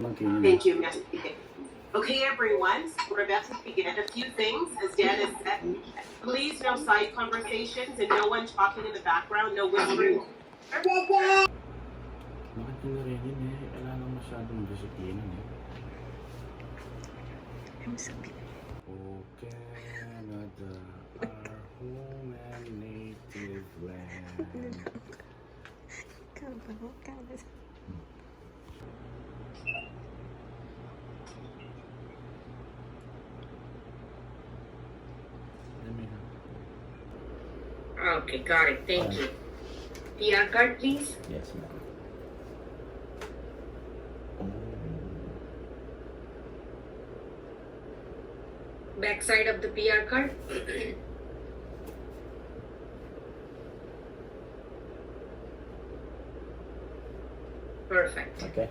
Thank you, Mr. Speaker. Okay, everyone, we're about to begin. A few things, as Dan has said. Please, no side conversations and no one talking in the background, no whispering. Bakit nyo narinig eh? Wala nang masyadong disiplina eh. O Canada, our home and native land. Okay, got it. Thank you. PR card, please. Yes, ma'am. Back side of the PR card. Perfect. Okay.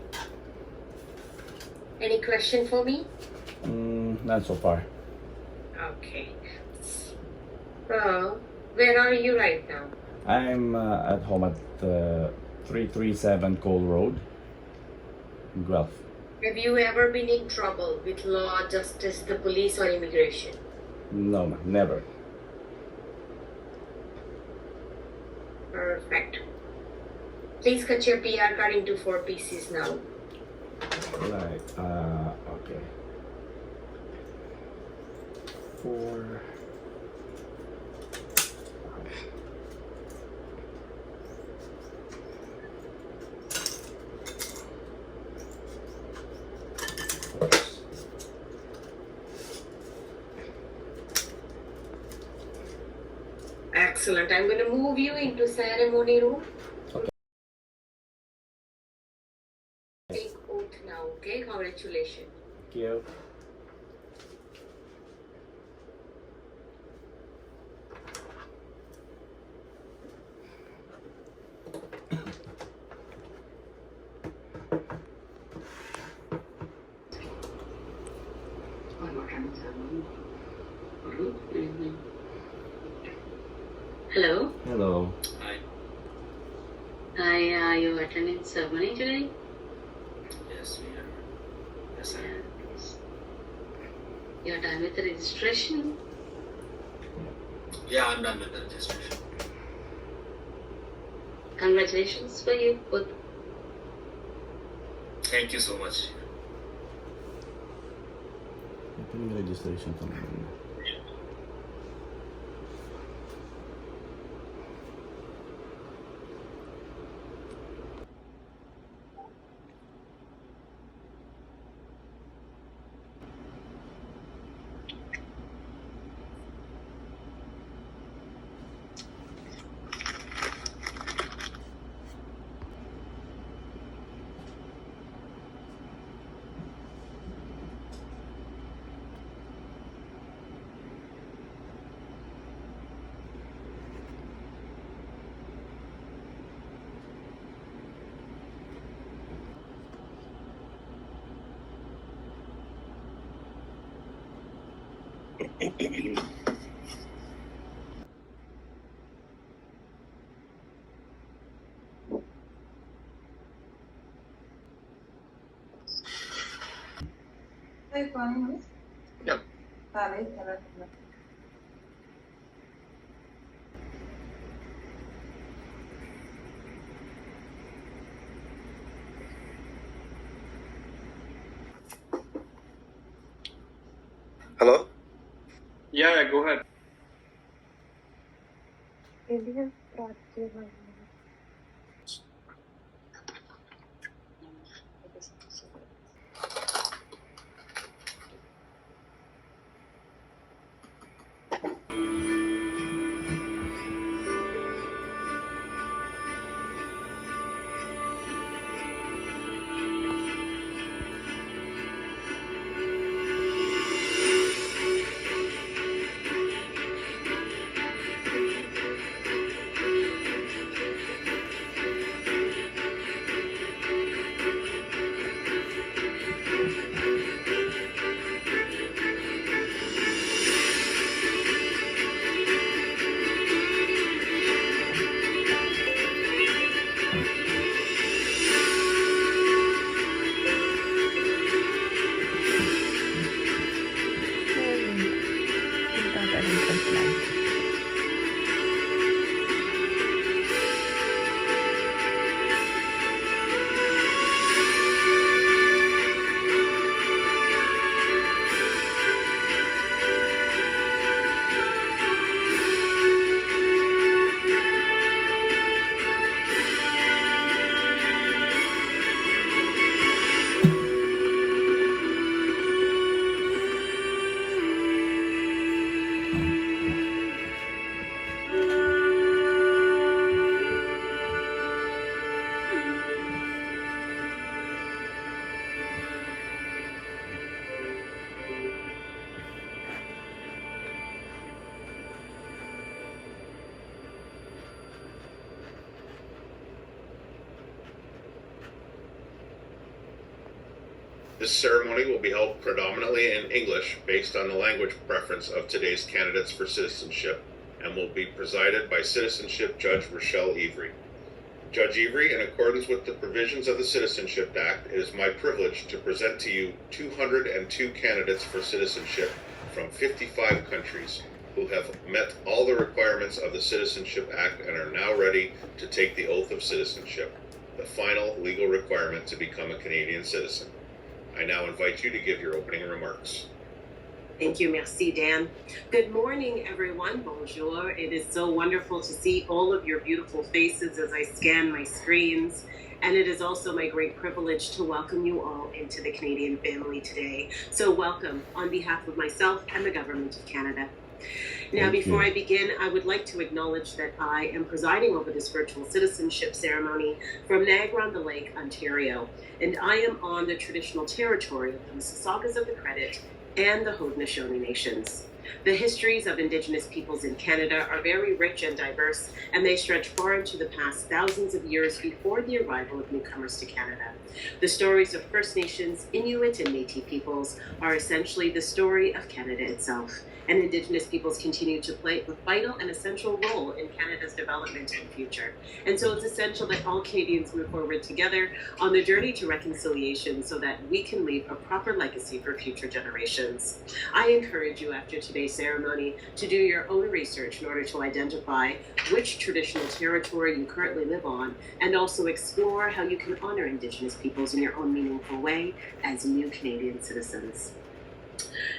Any question for me? Not so far. Okay. Where are you right now? I'm at home at 337 Cole Road, in Guelph. Have you ever been in trouble with law, justice, the police, or immigration? No, ma'am, never. Perfect. Please cut your PR card into 4 pieces now. Right. Okay. 4. Excellent. I'm going to move you into ceremony room. Okay. Take oath now, okay? Congratulations. Thank you. Hello. Hello. Hi, are you attending ceremony today? Yes, we are. Yes, I am. Yes. You're done with the registration? Yeah, I'm done with the registration. Congratulations for you both. Thank you so much. Ito yung registration to naman. No. Hello? Yeah, go ahead. This ceremony will be held predominantly in English based on the language preference of today's candidates for citizenship and will be presided by Citizenship Judge Rochelle Avery. Judge Avery, in accordance with the provisions of the Citizenship Act, it is my privilege to present to you 202 candidates for citizenship from 55 countries who have met all the requirements of the Citizenship Act and are now ready to take the oath of citizenship, the final legal requirement to become a Canadian citizen. I now invite you to give your opening remarks. Thank you, merci, Dan. Good morning, everyone. Bonjour. It is so wonderful to see all of your beautiful faces as I scan my screens. And it is also my great privilege to welcome you all into the Canadian family today. So welcome on behalf of myself and the Government of Canada. Now, before I begin, I would like to acknowledge that I am presiding over this virtual citizenship ceremony from Niagara-on-the-Lake, Ontario, and I am on the traditional territory of the Mississaugas of the Credit and the Haudenosaunee Nations. The histories of Indigenous peoples in Canada are very rich and diverse, and they stretch far into the past, thousands of years before the arrival of newcomers to Canada. The stories of First Nations, Inuit, and Métis peoples are essentially the story of Canada itself, and Indigenous peoples continue to play a vital and essential role in Canada's development and future. And so it's essential that all Canadians move forward together on the journey to reconciliation so that we can leave a proper legacy for future generations. I encourage you after today's ceremony to do your own research in order to identify which traditional territory you currently live on, and also explore how you can honor Indigenous peoples in your own meaningful way as new Canadian citizens.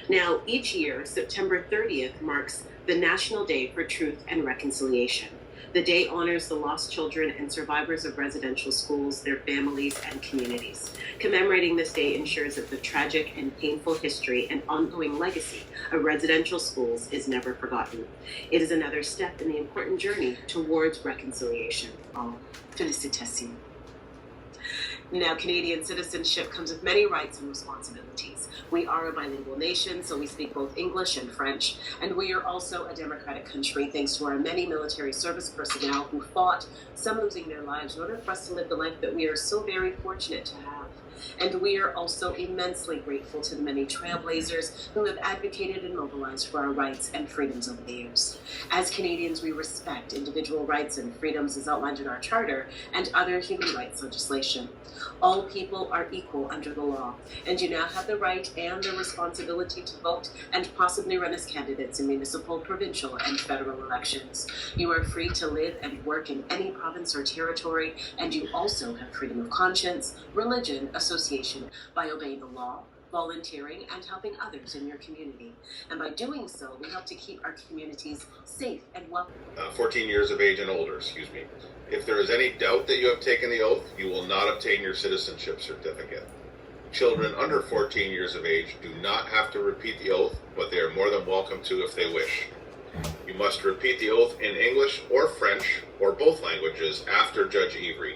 Now, each year, September 30th marks the National Day for Truth and Reconciliation. The day honors the lost children and survivors of residential schools, their families, and communities. Commemorating this day ensures that the tragic and painful history and ongoing legacy of residential schools is never forgotten. It is another step in the important journey towards reconciliation. Félicitations. Now, Canadian citizenship comes with many rights and responsibilities. We are a bilingual nation, so we speak both English and French, and we are also a democratic country thanks to our many military service personnel who fought, some losing their lives, in order for us to live the life that we are so very fortunate to have. And we are also immensely grateful to the many trailblazers who have advocated and mobilized for our rights and freedoms over the years. As Canadians, we respect individual rights and freedoms as outlined in our Charter and other human rights legislation. All people are equal under the law, and you now have the right and the responsibility to vote and possibly run as candidates in municipal, provincial, and federal elections. You are free to live and work in any province or territory, and you also have freedom of conscience, religion, association by obeying the law, volunteering, and helping others in your community. And by doing so, we help to keep our communities safe and welcome. 14 years of age and older, excuse me. If there is any doubt that you have taken the oath, you will not obtain your citizenship certificate. Children under 14 years of age do not have to repeat the oath, but they are more than welcome to if they wish. You must repeat the oath in English or French or both languages after Judge Avery.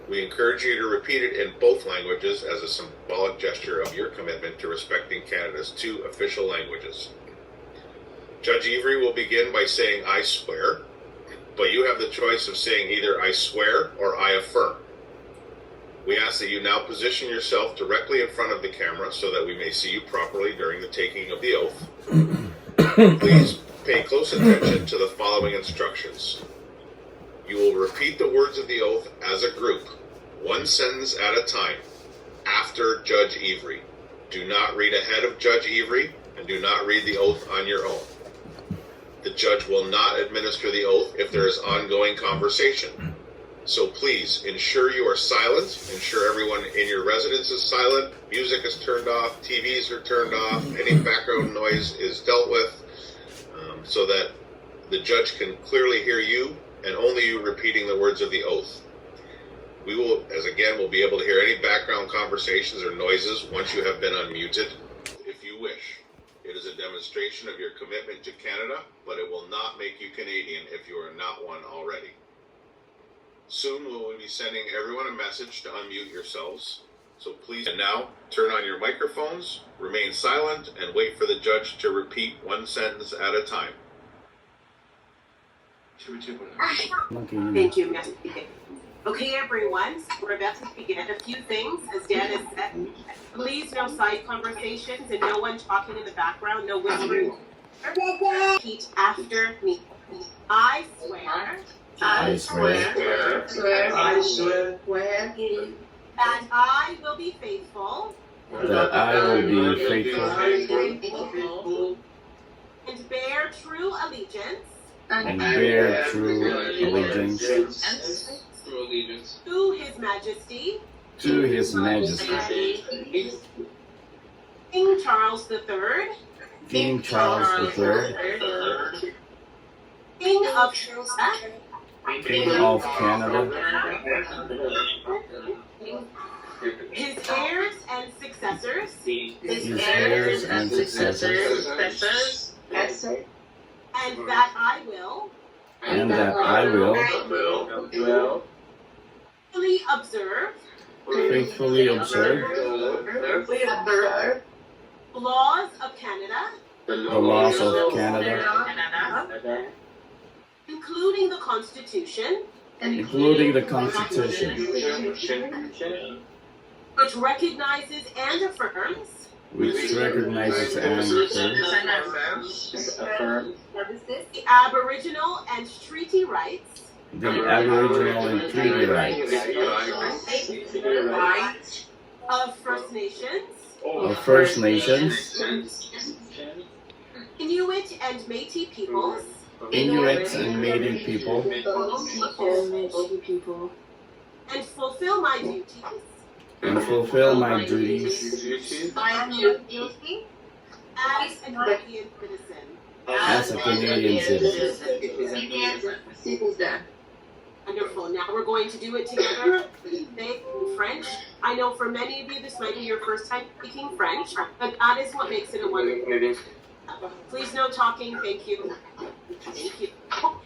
We encourage you to repeat it in both languages as a symbolic gesture of your commitment to respecting Canada's two official languages. Judge Avery will begin by saying, "I swear," but you have the choice of saying either "I swear" or "I affirm." We ask that you now position yourself directly in front of the camera so that we may see you properly during the taking of the oath. Please pay close attention to the following instructions. You will repeat the words of the oath as a group, one sentence at a time, after Judge Avery. Do not read ahead of Judge Avery, and do not read the oath on your own. The judge will not administer the oath if there is ongoing conversation. So please ensure you are silent, ensure everyone in your residence is silent, music is turned off, TVs are turned off, any background noise is dealt with, so that the judge can clearly hear you and only you repeating the words of the oath. We will, will be able to hear any background conversations or noises once you have been unmuted, if you wish. It is a demonstration of your commitment to Canada, but it will not make you Canadian if you are not one already. Soon we will be sending everyone a message to unmute yourselves. So please, and now, turn on your microphones, remain silent, and wait for the judge to repeat one sentence at a time. Thank you, merci. Okay, everyone, we're about to begin. A few things, as Dan has said. Please, no side conversations and no one talking in the background, no whispering. Repeat after me. I swear. I swear That I will be faithful. that I will be faithful And bear true allegiance. and bear true allegiance To His Majesty. to His Majesty, King Charles III. King Charles III, King of Canada. King of Canada, His heirs and successors. his heirs and successors, And that I will. and that I will Faithfully observe. faithfully observe Laws of Canada. the laws of Canada, Including the Constitution. including the Constitution, Which recognizes and affirms. which recognizes and affirms The Aboriginal and treaty rights. the Aboriginal and treaty rights Of First Nations. of First Nations, Inuit and Métis peoples. Inuits and Métis people, And fulfill my duties. and fulfill my duties As a Canadian citizen. as a Canadian citizen. Wonderful. Now we're going to do it together. Say French. I know for many of you this might be your first time speaking French, but that is what makes it a wonderful. Please no talking. Thank you. Thank you.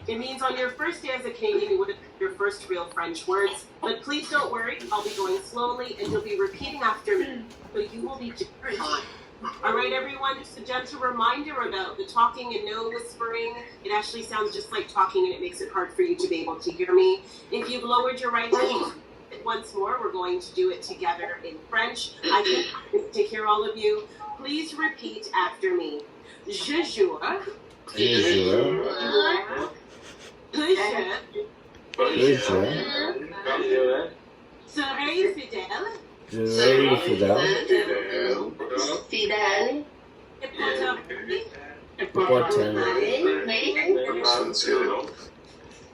It means on your first day as a Canadian, you would have your first real French words. But please don't worry. I'll be going slowly, and you'll be repeating after me. So you will be different. All right, everyone. Just a gentle reminder about the talking and no whispering. It actually sounds just like talking, and it makes it hard for you to be able to hear me. If you've lowered your right hand, once more, we're going to do it together in French. I can hear all of you. Please repeat after me. Je jure. Je jure Que que je serai fidèle. je serai fidèle Et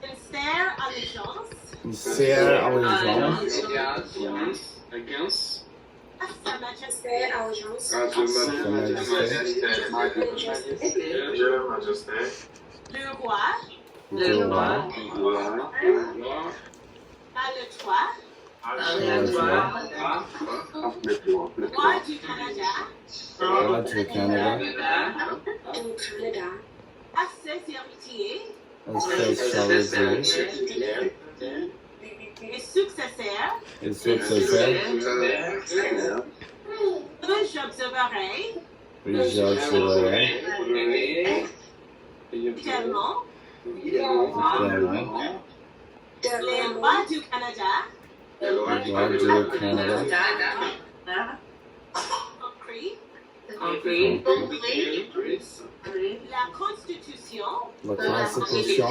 sincère allégeance. sincère allégeance À Sa Majesté. Sa Majesté, Le roi. du roi, À le toit. Roi du Canada. roi du Canada, À ses héritiers. à ses charges Et successeurs. et successeurs, Que j'observerai. puis j'observerai Fidèlement. fidèlement Les lois du Canada. le roi du Canada, Compris. La Constitution. la Constitution,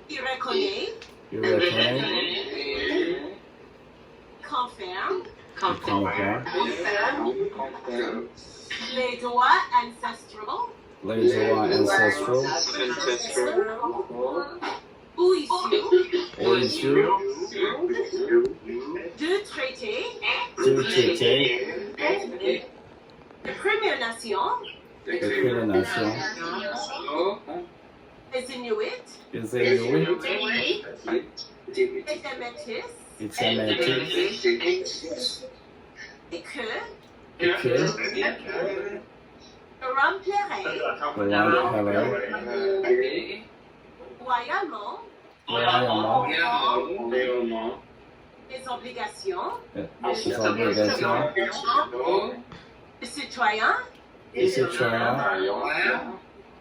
Qui reconnaît. qui reconnaît, Confirme. qui comprend Les droits ancestraux. les droits ancestraux Ou issus. ou issus De traités. du traité De Première Nation. de Première Nation, Les Inuits. les Inuits, Et des Métis. les Sémétiques, Et que. et que Je remplirai. royalement Royalement. Les obligations. les obligations Les citoyens. des citoyens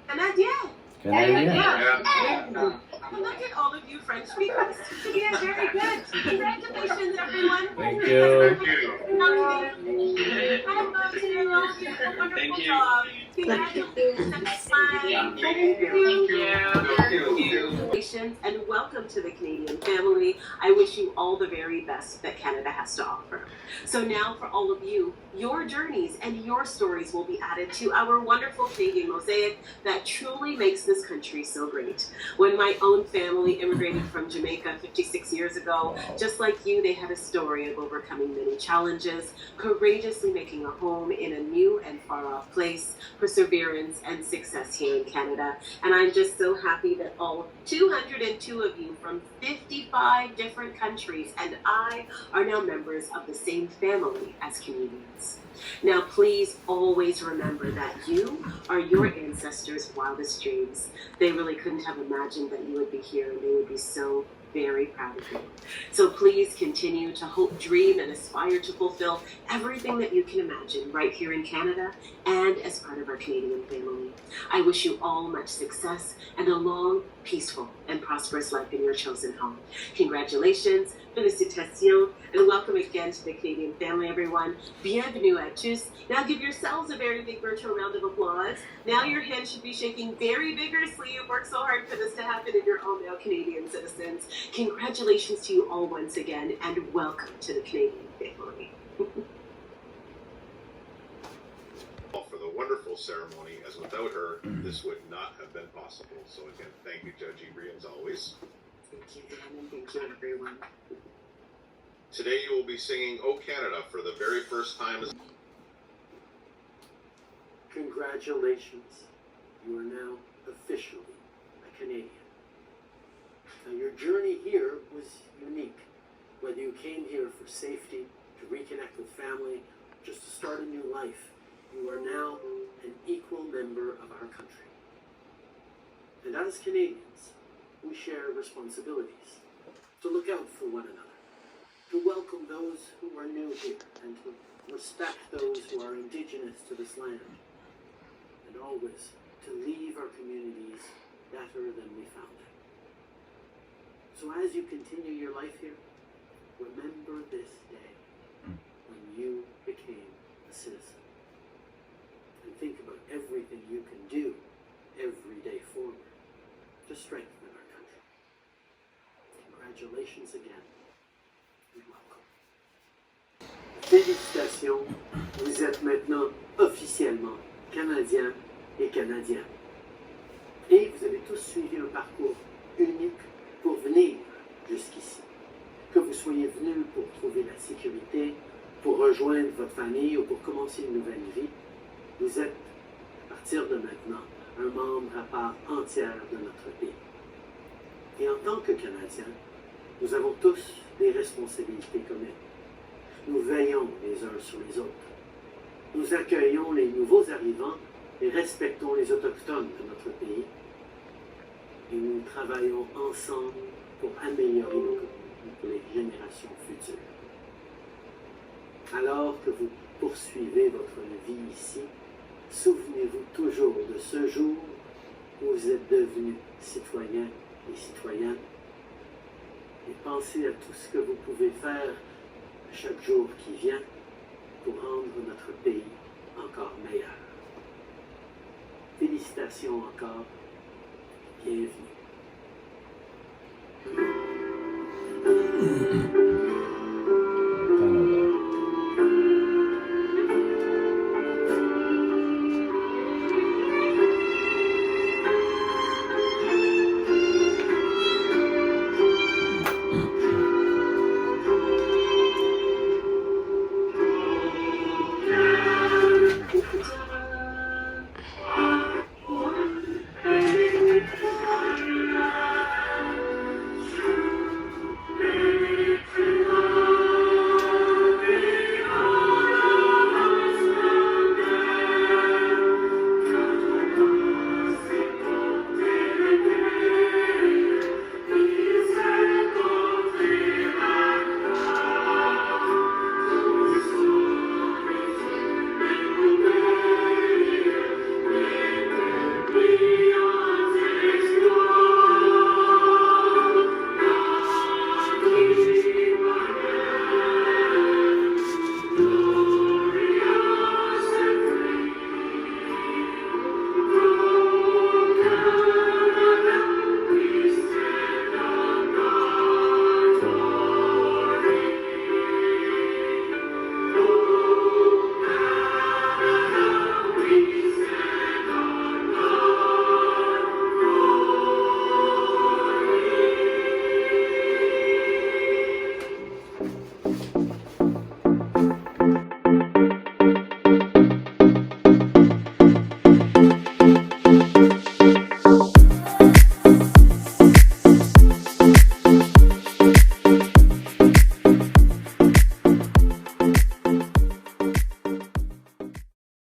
Canadiens. Canadian. Look at all of you French speakers. Yeah, very good. Congratulations, everyone. Thank you. Thank you. Job. Congratulations. Congratulations and welcome to the Canadian family. I wish you all the very best that Canada has to offer. So now for all of you, your journeys and your stories will be added to our wonderful Canadian mosaic that truly makes this country so great. When my own family immigrated from Jamaica 56 years ago, just like you, they had a story of overcoming many challenges, courageously making a home in a new and far-off place, perseverance and success here in Canada. And I'm just so happy that all 202 of you from 55 different countries and I are now members of the same family as Canadians. Now, please always remember that you are your ancestors' wildest dreams. They really couldn't have imagined that you would be here, and they would be so very proud of you. So please continue to hope, dream, and aspire to fulfill everything that you can imagine right here in Canada and as part of our Canadian family. I wish you all much success and a long, peaceful, and prosperous life in your chosen home. Congratulations, félicitations, and welcome again to the Canadian family, everyone. Bienvenue à tous. Now give yourselves a very big virtual round of applause. Now your hands should be shaking very vigorously. You've worked so hard for this to happen, and you're all now Canadian citizens. Congratulations to you all once again, and welcome to the Canadian family. For the wonderful ceremony, as without her, this would not have been possible. So again, thank you, Judge Ebri, as always. Thank you, Dan, and thank you, everyone. Today you will be singing "O Canada" for the very first time. Congratulations, you are now officially a Canadian. Now, your journey here was unique. Whether you came here for safety, to reconnect with family, just to start a new life, you are now an equal member of our country. And as Canadians, we share responsibilities to look out for one another, to welcome those who are new here, and to respect those who are indigenous to this land, and always to leave our communities better than we found them. So as you continue your life here, remember this day when you became a citizen. And think about everything you can do every day forward to strengthen our country. Congratulations again, and welcome. Félicitations, vous êtes maintenant officiellement Canadiens et Canadiennes. Et vous avez tous suivi un parcours unique pour venir jusqu'ici. Que vous soyez venus pour trouver la sécurité, pour rejoindre votre famille ou pour commencer une nouvelle vie, vous êtes, à partir de maintenant, un membre à part entière de notre pays. Et en tant que Canadiens, nous avons tous des responsabilités communes. Nous veillons les uns sur les autres. Nous accueillons les nouveaux arrivants et respectons les autochtones de notre pays. Et nous travaillons ensemble pour améliorer nos communautés pour les générations futures. Alors que vous poursuivez votre vie ici, souvenez-vous toujours de ce jour où vous êtes devenus citoyens et citoyennes, et pensez à tout ce que vous pouvez faire chaque jour qui vient pour rendre notre pays encore meilleur. Félicitations encore, bienvenue.